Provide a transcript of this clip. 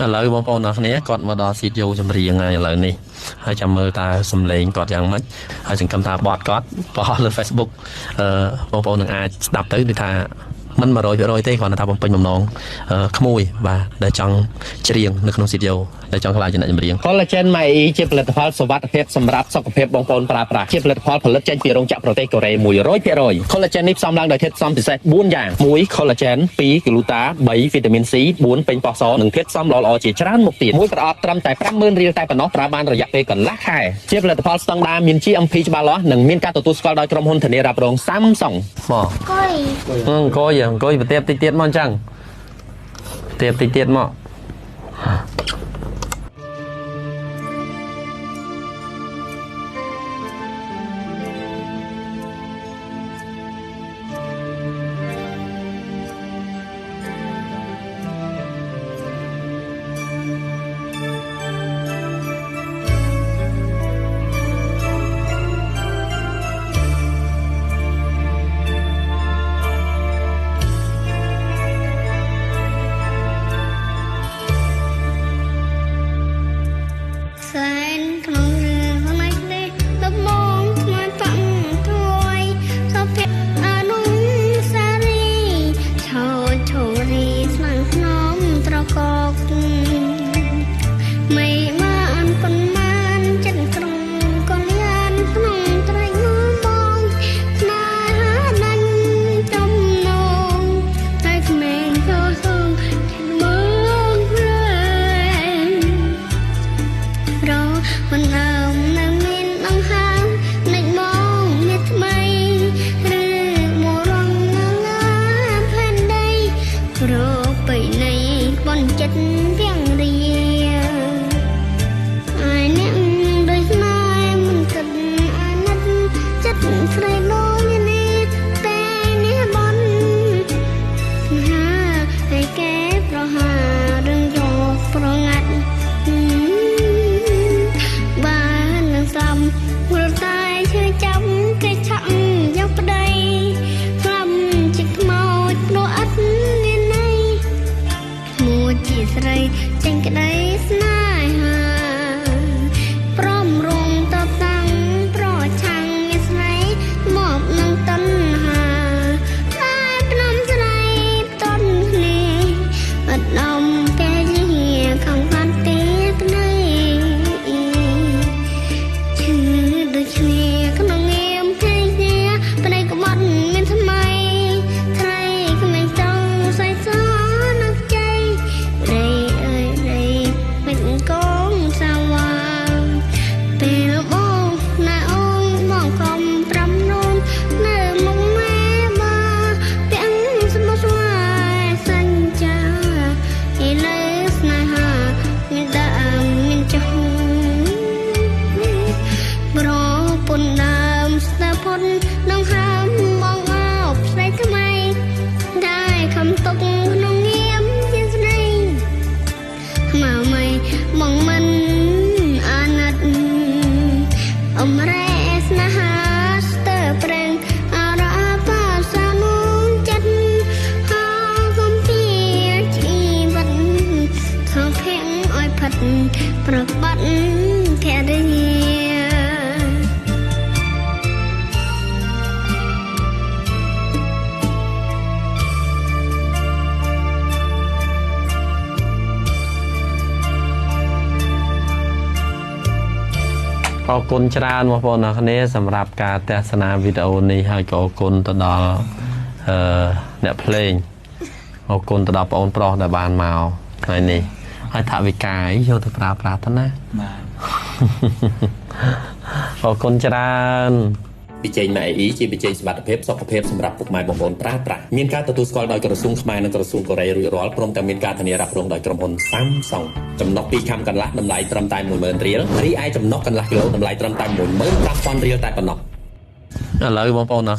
ឥឡូវបងប្អូនអរគ្នាគាត់មកដល់ស៊ីតយោចម្រៀងហើយឥឡូវនេះហើយចាំមើលតើសំឡេងគាត់យ៉ាងម៉េចហើយសង្ឃឹមថាបទគាត់បោះលើ Facebook បងប្អូននឹងអាចស្ដាប់ទៅដូចថាមិន 100% ទេគ្រាន់តែថាបំពេញបំណងក្មួយបាទដែលចង់ច្រៀងនៅក្នុងស៊ីតយោដែលចង់ខ្លាចជាអ្នកចម្រៀង Collagen MAE ជាផលិតផលសុវត្ថិភាពសម្រាប់សុខភាពបងប្អូនប្រើប្រាស់ជាផលិតផលផលិតចេញពីរោងចក្រប្រទេសកូរ៉េ 100% Collagen នេះផ្សំឡើងដោយធាតុផ្សំពិសេស4យ៉ាង1 Collagen 2 Gluta 3 Vitamin C 4ពេញប៉ោះសនិងធាតុផ្សំល្អៗជាច្រើនមុខទៀតមួយប្រអប់ត្រឹមតែ 50,000 រៀលតែប៉ុណ្ណោះប្រើបានរយៈពេលកន្លះខែជាផលិតផលស្តង់ដារមាន GMP ច្បាស់លាស់និងមានការទទួលស្គាល់ដោយក្រុមហ៊ុនធានារ៉ាប់រង Samsung មកអង្គុយប្រទៀតតិចទៀតមកអញ្ចឹងប្រទៀតតិចទៀតមកប្របាត់ភរិយាអរគុណច្រើនបងប្អូនអរគ្នាសម្រាប់ការទស្សនាវីដេអូនេះហើយក៏អរគុណទៅដល់អ្នកភ្លេងអរគុណទៅដល់បងប្រុសដែលបានមកថ្ងៃនេះហើយថាវិការយកទៅប្រើប្រាស់ទៅណាបាទអរគុណច្រើនប៊ីចេង MAE ជាប៊ីចេងសុខភាពសុខភាពសម្រាប់ពុកម៉ែបងប្អូនប្រើប្រាស់មានការទទួលស្គាល់ដោយក្រសួងខ្មែរនិងក្រសួងកូរ៉េរួចរាល់ព្រមទាំងមានការធានារ៉ាប់រងដោយក្រុមហ៊ុន Samsung ចំណុះ2ខាំកន្លះតម្លៃត្រឹមតែ 10,000 រៀលរីឯចំណុះកន្លះគីឡូតម្លៃត្រឹមតែ 15,000 រៀលតែប៉ុណ្ណោះឥឡូវបងប្អូន